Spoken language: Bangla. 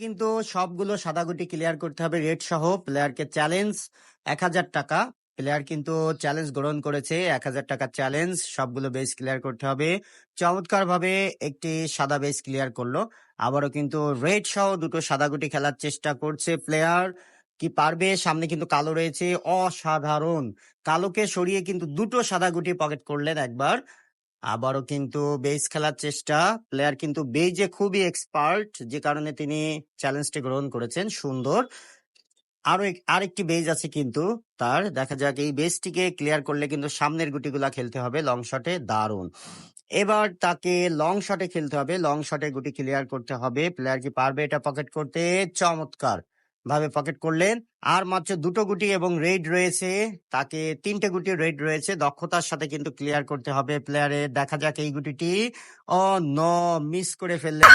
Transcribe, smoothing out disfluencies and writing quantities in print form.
কিন্তু সবগুলো সাদা গুটি ক্লিয়ার করতে হবে রেড সহ। প্লেয়ারকে চ্যালেঞ্জ 1,000 টাকা। প্লেয়ার কিন্তু চ্যালেঞ্জ গ্রহণ করেছে, 1,000 টাকা চ্যালেঞ্জ। সবগুলো বেস ক্লিয়ার করতে হবে। চমৎকার ভাবে একটি সাদা বেস ক্লিয়ার করলো। আবারও কিন্তু রেড সহ দুটো সাদা গুটি খেলার চেষ্টা করছে প্লেয়ার। কি পারবে? সামনে কিন্তু কালো রয়েছে, অসাধারণ। কালোকে সরিয়ে কিন্তু দুটো সাদা গুটি পকেট করলেন একবার। আবারও কিন্তু বেজ খেলার চেষ্টা। প্লেয়ার কিন্তু বেজে খুবই এক্সপার্ট, যে কারণে তিনি চ্যালেঞ্জটি গ্রহণ করেছেন। সুন্দর। আরেকটি বেজ আছে কিন্তু তার, দেখা যাক এই বেজটিকে ক্লিয়ার করলে কিন্তু সামনের গুটিগুলা খেলতে হবে লং শটে। দারুণ। এবার তাকে লং শটে খেলতে হবে, লং শটে গুটি ক্লিয়ার করতে হবে। প্লেয়ার কি পারবে এটা পকেট করতে? চমৎকার ভাবে পকেট করলেন। আর মাত্র দুটো গুটি এবং রেড রয়েছে, তাকে তিনটে গুটি রেড রয়েছে। দক্ষতার সাথে কিন্তু ক্লিয়ার করতে হবে প্লেয়ারের। দেখা যাক এই গুটিটি। ও নো, মিস করে ফেললেন।